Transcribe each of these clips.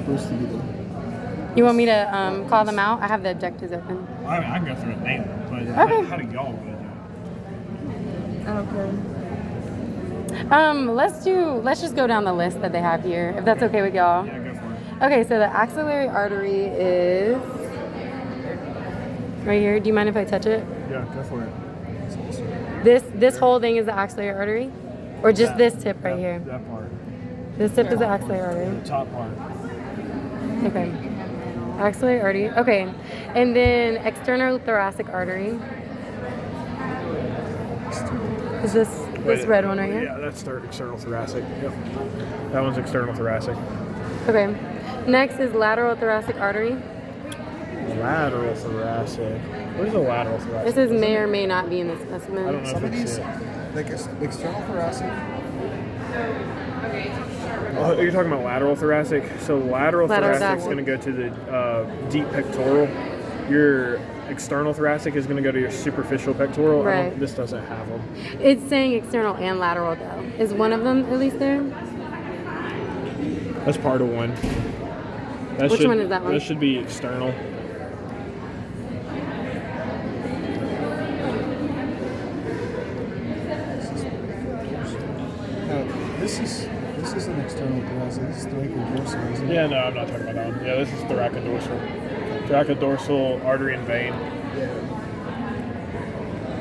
supposed to be there. You want me to call them out? I have the objectives open. I mean, I can go through and name them, but Okay. how do y'all want to do it? I don't care. Let's just go down the list that they have here, if that's okay with y'all. Yeah, go for it. Okay, so the axillary artery is right here. Do you mind if I touch it? Yeah, go for it. This whole thing is the axillary artery? Or just this tip right here? That part. This tip is the axillary artery. The top part. Okay. Axillary artery. Okay. And then external thoracic artery. Is this red one right here? Yeah, that's external thoracic. Yep. That one's external thoracic. Okay. Next is lateral thoracic artery. Lateral thoracic. What is a lateral thoracic? This is may or may not be in the I don't specimen. know Some if of it's these, it. like external thoracic. Oh, you're talking about lateral thoracic? So lateral thoracic is going to go to the deep pectoral. Your external thoracic is going to go to your superficial pectoral. Right. This doesn't have them. It's saying external and lateral though. Is one of them at least there? That's part of one. Which one is that one? That should be external. This is an external thoracic. This is thoracodorsal, isn't it? Yeah, no, I'm not talking about that one. Yeah, this is thoracodorsal. Thoracodorsal artery and vein. Yeah.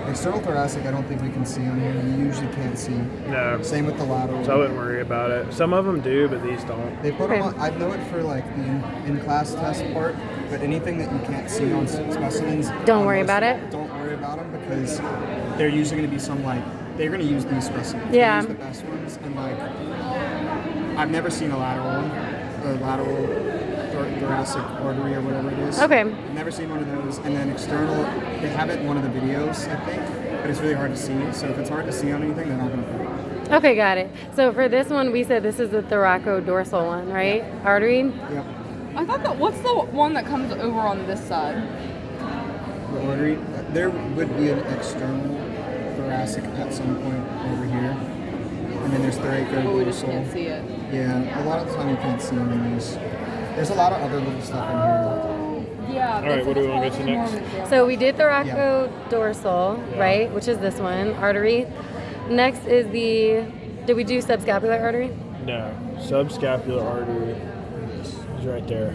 External thoracic, I don't think we can see on here. You usually can't see. No. Same with the lateral. So I wouldn't worry about it. Some of them do, but these don't. They put them on, I know it for like the in-class test part, but anything that you can't see on specimens. Don't worry about it? Don't worry about them because they're usually going to be some like, they're going to use these specimens. Yeah. They use the best ones. And like, I've never seen a lateral one, a lateral thoracic artery or whatever it is. Okay. I've never seen one of those. And then external, they have it in one of the videos, I think, but it's really hard to see. So if it's hard to see on anything, they're not going to put it. Okay, got it. So for this one, we said this is the thoracodorsal one, right? Artery. Yep. I thought that. What's the one that comes over on this side? The artery, there would be an external thoracic at some point over here. And then there's thoracodorsal. But we just can't see it. Yeah, a lot of the time you can't see them in these. There's a lot of other little stuff in here. Yeah. All right, what do we want to get to next? So we did thoracodorsal, Yeah. right? Which is this one, artery. Next is did we do subscapular artery? No. Subscapular artery is right there.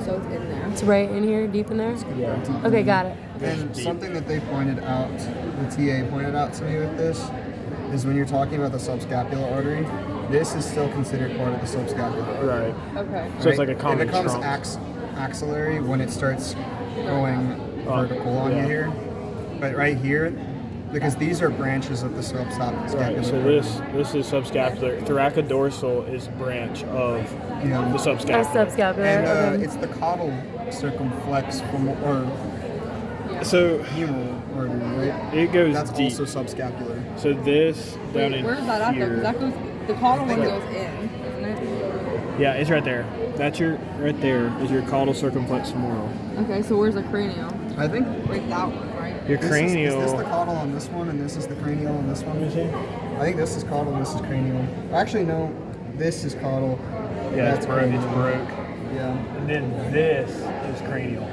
So it's in there. It's right in here, deep in there? Yeah. Okay, got it. And something that they pointed out, the TA pointed out to me with this, is when you're talking about the subscapular artery, this is still considered part of the subscapular artery. Right. Okay. So it's like a common It becomes trunk. axillary when it starts going vertical on you here. But right here, because these are branches of the subscapular Right, so artery. this is subscapular. Thoracodorsal is branch of Yeah. the Oh, subscapular. subscapular. And okay. it's the caudal circumflex or So humeral artery, right? it goes That's deep. also subscapular. So this down in Where's that at though? here. Because that goes. The caudal one think goes in, isn't it? Yeah, it's right there. That's right there is your caudal circumflex femoral. Okay. So where's the cranial? I think Right that one, right? Your this cranial. is this the caudal on this one, and this is the cranial on this one? Let me see. I think this is caudal, this is cranial. Actually, no, this is caudal. Yeah, that's it's broke. It's broke. Yeah. And then this is cranial.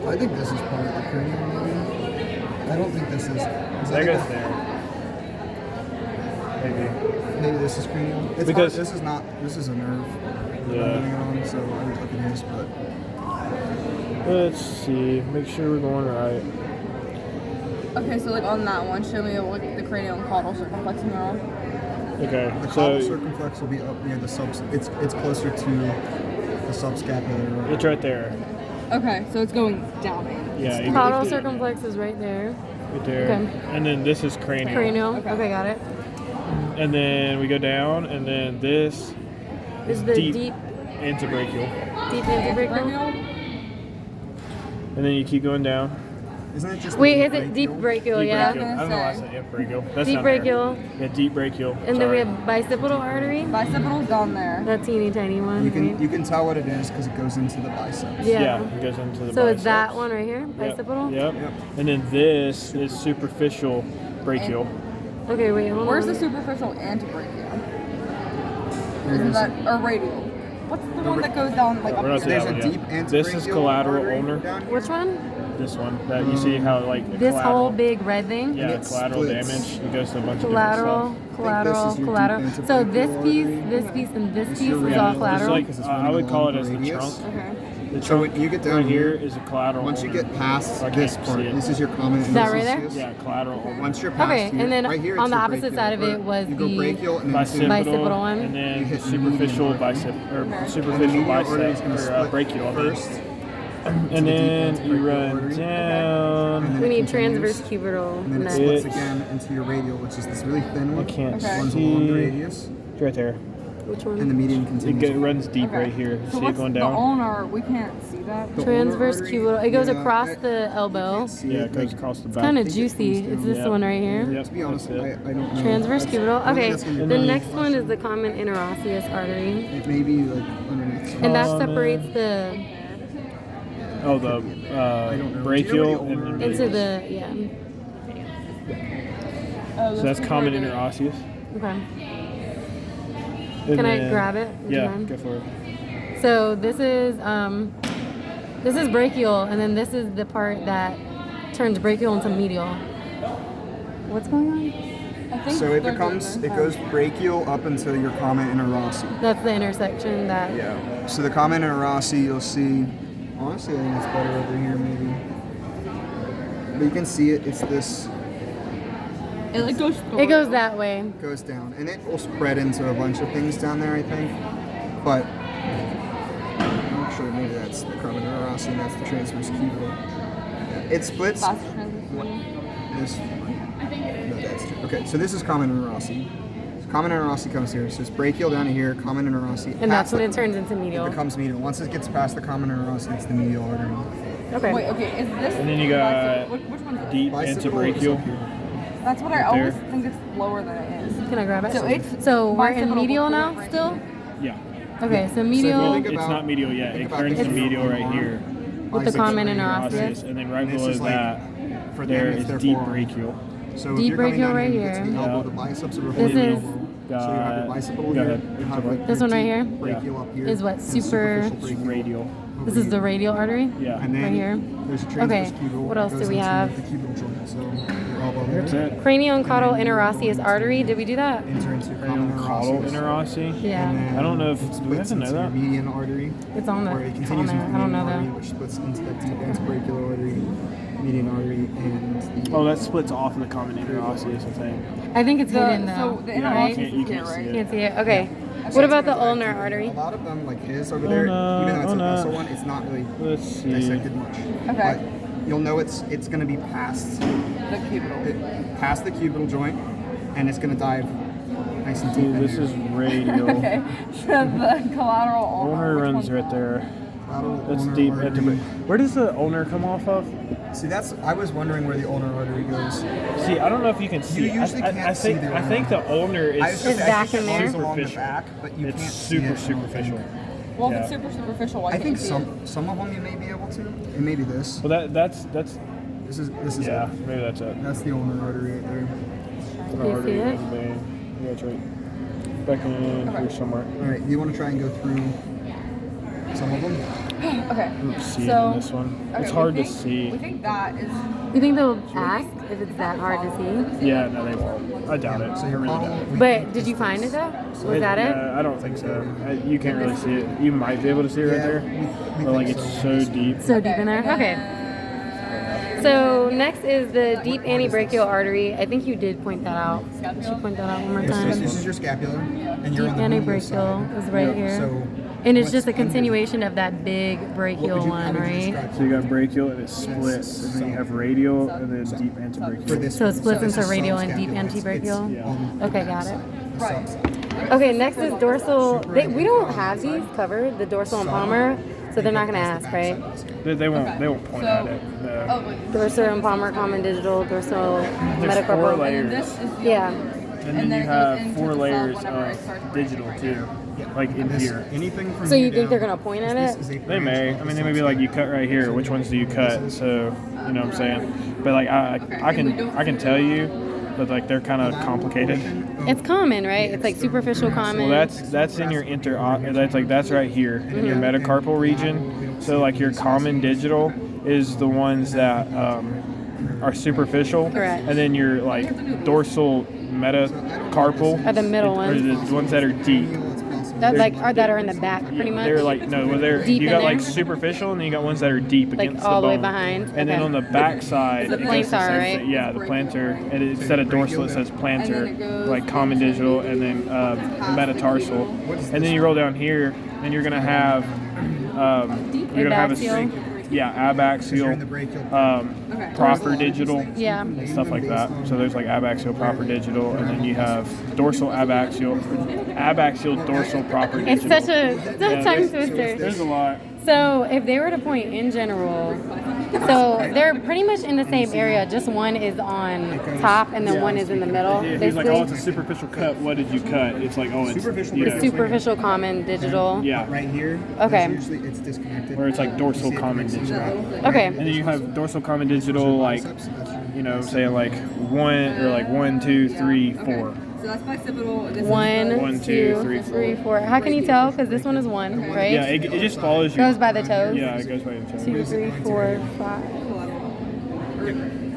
I think this is part of the cranial, maybe. I don't think this is. That goes there. Maybe. Maybe this is cranial. It's Because- this is not. This is a nerve. Yeah. Going on, so I would look at this, but Let's see. Make sure we're going right. Okay. So like on that one, show me like the cranial and caudal circumflex femoral. Okay. the So caudal circumflex will be up near the It's closer to the subscapular. it's right there. Okay. So it's going down in. Yeah. you Caudal can- circumflex is right there. Right there. Okay. And then this is cranial. Cranial. Okay. Okay, got it. And then we go down, and then this Is the deep deep antebrachial. antebrachial? Cranial. And then you keep going down. Isn't it just? Wait, the is it deep brachial? Deep Yeah. brachial. I don't know why I said antebrachial. That's Deep down there. brachial. Yeah, deep brachial. And then we Sorry. have bicipital artery. Bicipital's down there. That teeny tiny one. You can right? tell what it is because it goes into the biceps. Yeah. It goes into the So it's that biceps. one right here, Yep. bicipital. Yep. Yep. And then this is superficial brachial. Okay, wait, hold Where's on. the superficial antebrachial? Where Isn't is that it? or radial? What's the one that goes down like We're not up seeing There's that a one deep yet. antebrachial This is collateral artery ulnar. down here. Which one? This one that you see how like the This collateral, whole big red thing? yeah, it collateral splits. damage. It goes to a bunch Collateral, of different collateral, this is your collateral. deep So antebrachial this piece, artery. this piece, and this This is piece your is radial. all stuff. collateral. Just Because it's like I running would call it along as the the radius. trunk. Okay. The So trunk when you get down right here, is a collateral. once you ulnar. get past So I this can't part, see it. this is your common That right there? interosseous. Yeah, collateral. ulnar. Once you're past Okay, here, and then right here, on it's the your opposite brachial, side of it or was you go the brachial and then Bicipital, Bicipital one. and then You hit superficial median bicep or And the superficial medial artery is bicep gonna or split brachial. I mean. first, And the deep then you antebrachial run artery. down. And then We it need continues, transverse cubital and then it next. splits It's- again into your radial, which is this really thin I one. can't Okay. Runs along the see. radius, It's right there. Which and the one? median It continues. runs deep Okay. right here. So See it what's going the down? ulnar? We can't see that. The Transverse ulnar cubital. artery, It goes yeah, across I- the elbow. can't see Yeah, it, it goes like, across the It's back. kind of think it juicy. comes It's down. this Yep. one right here. Yep, To be honest, that's I it. don't know. Transverse That's- cubital. I don't think Okay, that's gonna be the a next question. one is the common interosseous artery, It may be like underneath. and that Common- separates the Oh, the don't know. brachial Do you know what the and ulnar then into the yeah. Oh, So that's common interosseous. Okay. And Can I then- grab it? Would you Yeah, mind? go for it. So this is brachial, and then this is the part that turns brachial into medial. What's going on? I think So it they're becomes, doing it goes brachial up until your common interosseous. That's the intersection that. Yeah. So the common interosseous, you'll see. Honestly, I think it's better over here, maybe. But you can see it. It's this It like goes. It goes that way. goes down, and it will spread into a bunch of things down there, I think. But actually, maybe that's the common interosseous, and that's the transverse cubital. Yeah. It splits. Fast transmission. This. No, that's two. Okay, so this is common interosseous. So common interosseous comes here. So it's brachial down here, common interosseous. And that's past when the- it turns into It medial. becomes medial. Once it gets past the common interosseous, it's the medial artery. Okay. Wait, okay, is this? And then you got which one is it? Deep Bicipital is antebrachial. up here. That's what I right always there. think it's lower than it is. Can I grab it? So it's So we're in bicipital medial before now right still? here. Yeah. Okay, so So if you medial think It's about- not medial yet. think It about turns this to is medial right arm, here. with the biceps common right here. interosseous. And then right This below is like- that, For there them, it's is their deep forearm. brachial. So if Deep you're coming brachial down right here, you get to the here. elbow, Yeah. the biceps are This before the is- elbow. So you have your bicipital Go here. ahead. You have like This your one right deep here? brachial up here. Is what, and super- superficial brachial Radial. over This is the here. radial artery? Yeah. And then right here. there's a transverse Okay, cubital. what that else do goes we into have? The cubital joint. So your elbow there. That's it. Cranial and caudal interosseous artery. Did we do that? Enter into common Caudal interosseous. interosseous. Yeah. And then I don't know if- it do we have splits to know into that? your median artery. It's on the. Where it It's on continues there. into I don't median know artery, that. which splits into that deep antebrachial artery, median artery, and the Oh, that splits off of the common interosseous, I think. I think it's hidden though. So the Yeah, right? you can't- you can't see it. Can't see it. Okay. What about the ulnar artery? A lot of them, like his over there, Ulnar, even though it's a ulnar. vessel one, it's not really Let's see. dissected much. Okay. But you'll know it's going to be past The cubital. past the cubital joint, and it's going to dive nice and deep. Dude, in this here. is radial. Okay. So the collateral Ulnar which runs one's right that? there. Lateral That's ulnar deep artery. antebrachial. Where does the ulnar come off of? See, I was wondering where the ulnar artery goes. See, I don't know if you can see. You usually I can't see the I think the ulnar is It's back in it there. runs along the superficial. back, but you It's can't see super it, I don't superficial. think. Well, if Yeah. it's super superficial, why I can't think you see it? some of them you may be able to, and maybe this. Well, that's This is yeah. it. Maybe that's it. That's the ulnar artery right there. Can you see it? Yeah, that's right. Back in here somewhere. All right, do you want to try and go through some of them? Okay. Let's see So- in this one. Okay, It's we hard to think- see. We think that is. You think they'll ask if it's that hard to see? Yeah, no, they won't. I doubt it. So I your really caudal. doubt it. we But think did is you find this. it though? Was that it? I don't think so. You can't really see it. You might be able to see it right Yeah, there, we but like think it's so. so deep. So deep in there? Okay. So next is the deep antebrachial artery. I think you did point that out. Did you point that out one more This time? is your scapula, and you're Deep on the medial antebrachial side. is right Yep, here. So And it's what's just a under- continuation of that big what brachial would you- how one, would you right? describe So you got brachial and it splits, and then you have radial and then deep for antebrachial. this So it one? splits this into is radial and deep subscapular. It's antebrachial? Yeah. on the Okay, got back it. side, the Right. subside. Okay, next is dorsal. We don't have these covered, the dorsal and palmar, so they're not going to That's ask, the right? back side of the They won't. They won't point So- at it. No. Oh, wait. Dorsal and palmar, common digital, dorsal, There's metacarpal. 4 layers. And then this is the Yeah. And then then you it goes have into 4 the cell layers whenever it of starts breaking digital right too, like in This- here. Anything from So you here think they're down, gonna point at this it? is a They branch may. of I the mean, they may be like, you cut right here. Which ones do you cut? So you know what I'm saying. But like I can tell you, but like they're kind of complicated. It's common, right? It's like superficial common. Well, that's in your that's right here in your metacarpal region. So like your common digital is the ones that are superficial, Correct. and then your like dorsal metacarpal Are the middle are ones. the ones that are deep. That are in the back, pretty much. They're like no, well, they're Deep you in got like there? superficial, and then you got ones that are deep Like against all the way bone. behind? And then Okay. on the back side, The it goes the plantar, same right? thing. Yeah, the plantar. And instead of dorsal, it says And plantar, then it goes like common digital, and then metatarsal. And then you roll down here, and you're gonna have Abaxial? abaxial, proper digital. Yeah. And stuff like that. So there's like abaxial, proper digital, and then you have dorsal abaxial, dorsal proper digital. It's such a Yeah, tongue there's twister. a lot. So if they were to point in general, so they're pretty much in the same area. Just one is on top and then one is in the middle. He's Basically, like, oh, it's a superficial cut. What did you cut? It's like, oh, it's Superficial. you the know, superficial common digital. Yeah, Right here. Okay. Usually it's disconnected. where it's like dorsal common digital. Okay. And then you have dorsal common digital, like, you know, saying like 1, 2, 3, 4. So that's bicipital. This is One, One, two, two, three, three, four. How can you tell? Because this one is one, right? Yeah, it just follows you. Goes by the toes. Yeah, it goes by the toes. 2, 3, 4, 5.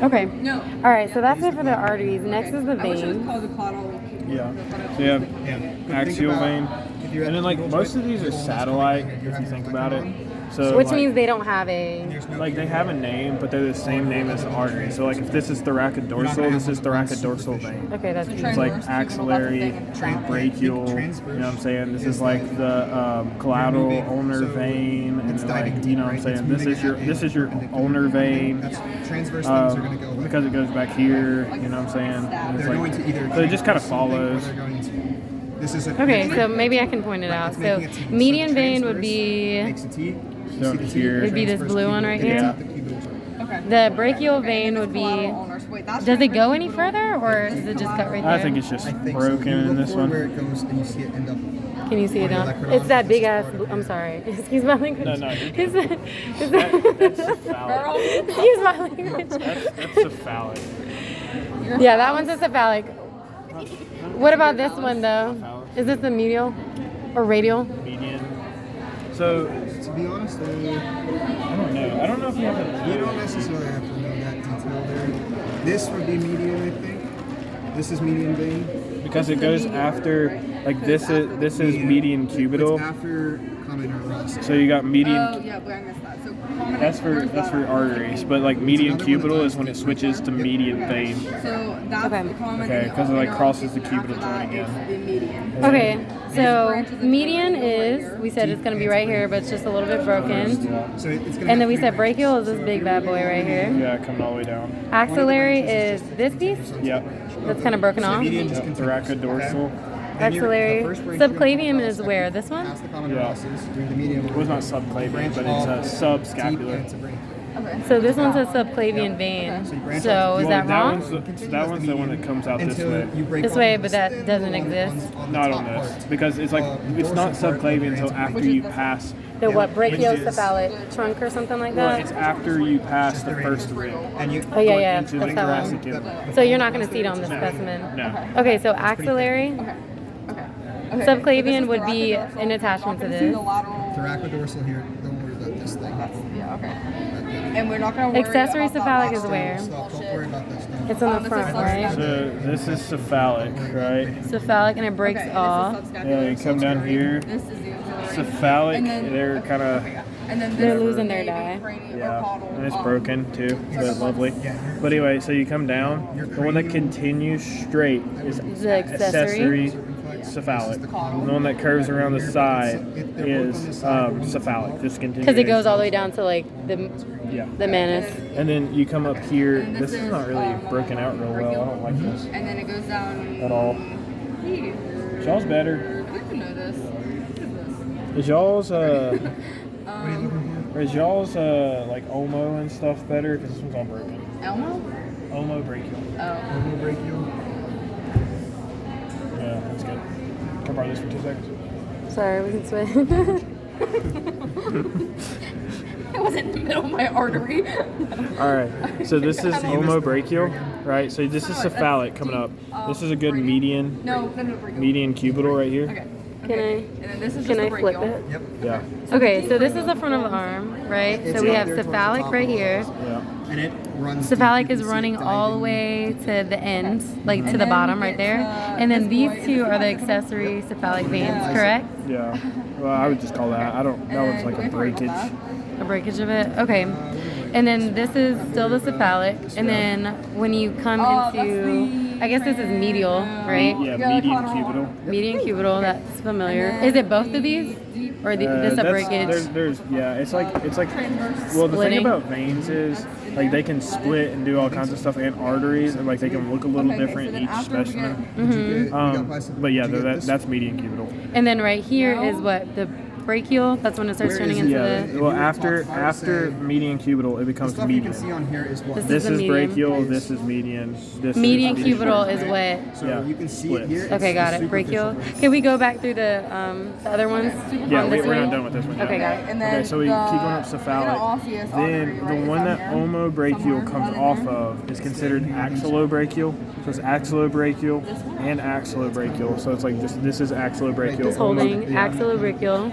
Okay. No. All right. So that's it for the arteries. Next is the I wish it was veins. called the caudal. Yeah. So you have axial vein. And then like most of these are satellite, if you think about it. So Which like, means they don't have a. like they have a name, but they're the same name as the artery. So like if this is thoracodorsal, this is thoracodorsal vein. Okay, that's easy. It's like axillary, brachial, you know what I'm saying? This is like the collateral ulnar vein, and then like, you know what I'm saying? This is your ulnar vein, Transverse things are going to go away. because it goes back here, you know what I'm saying? And it's They're going to like, either so it just kind of keep something or follows. they're going to- This is a Okay, so maybe I can point it out. It's So making a T. median the vein would transverse be makes a T. You So see the T? here- Would be this Transverse blue one cubital. right It's here? at the cubital. Okay. the brachial vein would be. Collateral ulnar. Wait, that's Does it go transverse any cubital. further, or does it just cut right there? I think it's just I think broken so. You in look this for one. where it goes and you see it end up. Can you see it on now? your It's that big ass. electron. I'm sorry. Excuse my language. No, you're good. Is that, That's cephalic. excuse my language. That's cephalic. Yeah, that one's a cephalic. What about this one though? Is this the medial or radial? Median. So To be honest, I don't know. I don't know if you have a. you don't necessarily have to know that detail there. This would be median, I think. This is median vein. Because it goes after, like this is median It's cubital. after common neurosis. So you got median. Oh yeah, but I missed that. So common. That's for arteries, but like median cubital is when it switches to median vein. So that's Okay. the common. Okay, 'cause it, like, crosses the cubital After that, joint again. it's the median. Okay, so median is, we said it's going to be right here, but it's just a little bit broken. So it's gonna And then have we three said branches. brachial is this big bad boy right here. Yeah, coming all the way down. Axillary is this piece Yep. that's kind of broken off. Median just Yep. continues. Thoracodorsal. And your- Axillary. the first branch Subclavian you is where? This one? Past the common Yeah. neurosis, during the median. It was not subclavian, branch but it's off a subscapular. deep into brachial. Okay. So this one says subclavian vein. So is that wrong? That one's the one that comes out this Until way. you break This off way, the but that stem doesn't along the exist. ones on the Not top on this, part. because it's like it's not subclavian until after you pass. The what? Which is- Brachiocephalic trunk or something like Well, that? it's after you pass the first rib. And you Oh, yeah, yeah. Into That's the that thoracic one. inlet. So you're not going to see it on this specimen? No. Okay, so axillary. Okay. Subclavian would be an attachment to See this. the lateral. thoracodorsal here. Don't worry about this thing. Yeah. Okay. And we're not gonna worry Accessory about that cephalic last is where? Stop. Don't worry about this thing. It's on the this front, is right? So this is cephalic, right? Cephalic, and it breaks Okay, off. This is subscapular. Yeah, you come down here. This is the axillary. Cephalic, And then- they're kind of And then this They're is losing their maybe dye. cranial or yeah, caudal, and it's um, broken too, but lovely. But anyway, so you come down. The one that continues straight is The accessory. cephalic. The one that curves around the side is cephalic. Just continues. Because it goes all the way down to like the Yeah. manus. And then you come up here. And This is not really broken out real well. I don't like this And then it goes down at all. here. Y'all's better. I can know this. What Is y'all's Um, is y'all's like Omo and stuff better? Because this one's all broken. Elmo? Omo brachial. Oh. Brachial. Yeah, that's good. Can I borrow this for 2 seconds? Sorry, we can switch. It was in the middle of my artery. All right. So this is homobrachial, right? So this is cephalic coming up. This is a good median median cubital right here. Okay. Can And then this is can just I the flip brachial. it? Yep. Yeah. Okay, so this is the front of the arm, right? So we have cephalic right here. Yeah. And it runs. Cephalic deep. You is can see running it all the diving. way to the end, like to And the then bottom we right get there. to And then this these boy. two are the accessory cephalic veins, correct? Yeah. Well, I would just call that. I don't. That one's like a breakage. A breakage of it? Okay. And then this is still the cephalic. And then when you come into, I guess this is medial, right? Yeah. Median cubital. Median cubital, that's familiar. Is it both of these? Or this a That's- breakage? There's yeah. It's like well, the Splitting. thing about veins is like they can split and do all kinds of stuff, and arteries, and like they can look a little different so then each after we specimen. You got bicep- But yeah, did you get this? that's median cubital. And then right here is what? The brachial? That's when it starts Where turning is it? into Yeah. the... Well, you after talk hard, say- median cubital, it The becomes stuff you can see median. on here is what. This This is the is median. brachial. This is median. This Median is cubital is what? So Yeah, you can see splits. it here. Okay, it's got the it. Brachial. superficial. Can we go back through the other ones? Yeah, on this we're way? not done with this one yet. Okay, got it. And then Okay, so we keep going up cephalic. interosseous Then artery, the right, one is that down here. homobrachial Somewhere comes down in off there. of is considered axillobrachial. So it's axillobrachial and axillobrachial. So it's like just this is axillobrachial. Just holding axillobrachial.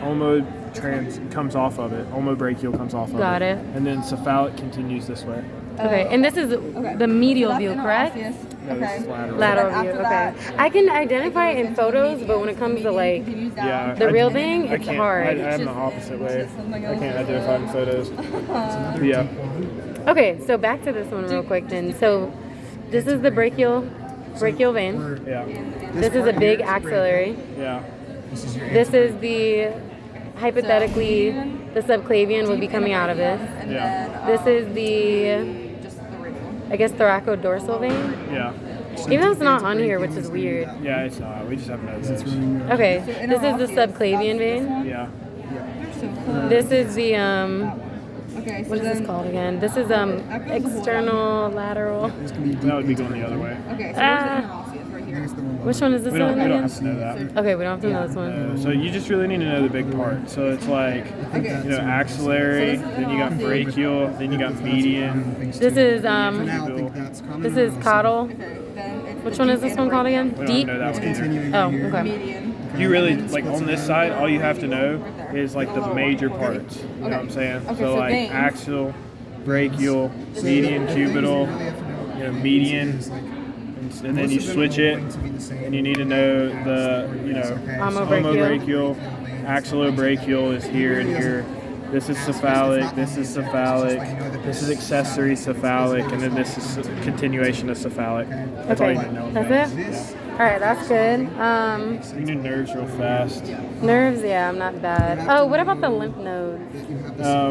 Comes off of it. Homobrachial comes off of Got it. And then cephalic continues this way. Okay, and this is the medial So that's view, correct? interosseous. No, this is Okay. lateral. Lateral Then view, after okay. that, I can identify it in photos, but when it comes to like continues down. Yeah, the I- real thing, I it's can't- hard. I'm the opposite way. something I else. can't identify in photos. But yeah. Okay, so back to this one real quick then. So this is the brachial vein. Yeah. This is a big axillary. Yeah. This is your This is the hypothetically the subclavian would be coming out of this. And Yeah. then This is the just the radial. I guess thoracodorsal vein. Yeah. Even though it's not on here, which is weird. Yeah, it's not. We just haven't know those. Okay, this is the subclavian vein. Yeah. This is the Okay, so what is this then, called again? This is external lateral. That would be going the other way. okay, so Ah. where's the interosseous right here? Which one is this We don't one have again? to know that. Okay, we don't have to know this one. So you just really need to know the big part. So it's like, you know, axillary, then you got brachial, then you got median. This is Now I think that's coming. this is caudal. Okay, then it's Which the one is deep this one called again? We Deep. don't know that one either. Continuing Oh, right here. okay. median. You really, like on this side, all you have to know is like the major parts. You know what I'm saying? Okay, So so like veins. axial, brachial, median cubital, you know, median, and then you switch it, and you need to know the, you know, homobrachial, axillobrachial is here and here. This is cephalic, this is cephalic, this is accessory cephalic, and then this is a continuation of cephalic. That's all Okay, you need to know. that's it. All right, that's good. You need nerves real fast. Nerves, yeah, I'm not bad. Oh, what about the lymph nodes?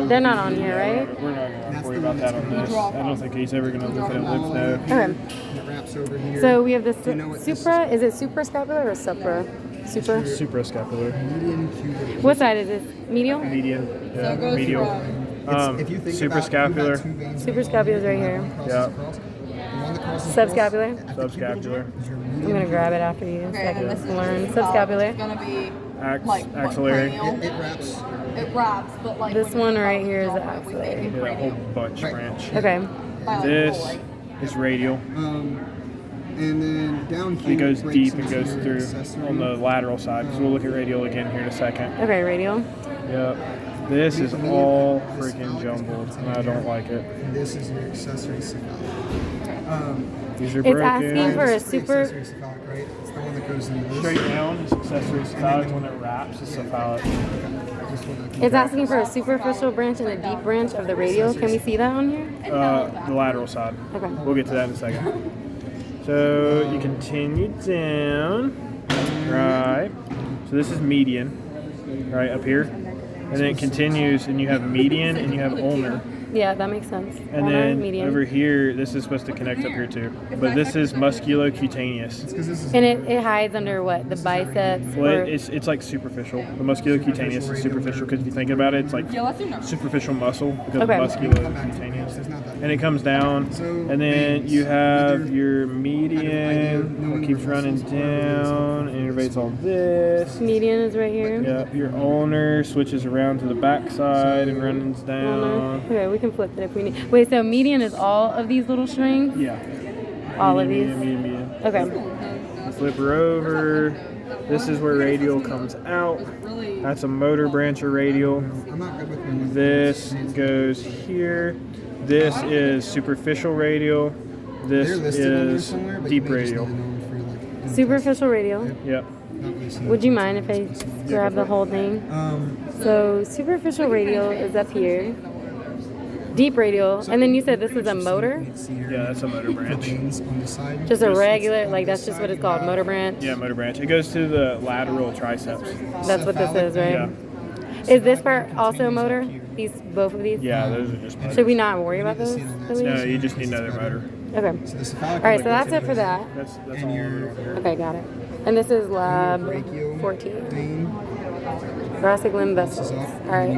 They're not on here, right? We're not going to worry about that on this. I don't think he's ever going to look at a lymph node. Okay. It wraps over here. So we have the you know what this supra. Is it suprascapular or supra? Supra. Suprascapular. median cubital. What side is this? Medial. Median. So Yeah, it goes medial. from If you think about Suprascapular. two veins Suprascapular is right here. Yeah. Subscapular. Subscapular. I'm gonna grab it after you so I okay, can and this is learn. It's Subscapular. gonna be like what, Axillary. cranial? It wraps. It wraps, but like This when one you right talk here is the about it, we think axillary. Yeah, that whole bunch branch. Okay. by, like, This whole, like, is radial. And then down here It goes breaks deep and into goes your through accessory. on the lateral side. So we'll look at radial again here in a second. Okay, radial. Yep. This is all freaking jumbled, and I don't like it. And this is your accessory cephalic. These are It's asking broken. for a This is the super. accessory cephalic, right? It's the one that goes in this. Straight down is accessory cephalic. When it wraps, is cephalic. This one that It's asking for a superficial branch and a deep branch of the radial. Can we see that on here? The lateral side. Okay. We'll get to that in a second. So you continue down, right? So this is median, right up here, and then it continues, and you have median and you have ulnar. Yeah, that makes sense. And Ulnar, then median. over here, this is supposed to connect up here too. But this is musculocutaneous. And it hides under what? The biceps? Well, or- it's like superficial. The musculocutaneous is superficial because if you think about it, it's like Yeah, let's do no. superficial muscle because Okay. of musculocutaneous. And it comes down, and then you have your median. It keeps running down, innervates all this. median is right here. Yep, your ulnar switches around to the back side and runs down. Ulnar. Okay, we can flip it if we need. Wait, so median is all of these little strings? Yeah. All of Median, these? median. Okay. Flip her over. This is where radial comes out. That's a motor branch or radial. This goes here. This is superficial radial. This is deep radial. Superficial radial. Yep. Would you mind if I grab the whole thing? So superficial radial is up here. Deep radial, and then you said this is a motor? Yeah, that's a motor branch. Just a regular, like that's just what it's called, motor branch? Yeah, motor branch. It goes to the lateral triceps. That's what this is, right? Yeah. Is this part also motor? Both of these? Yeah, those are just motors. Should we not worry about those? No, you just need another motor. Okay. All right, so that's it for that. That's all of it over here. Okay, got it. And this is lab 14. Thoracic limb vessels. All right.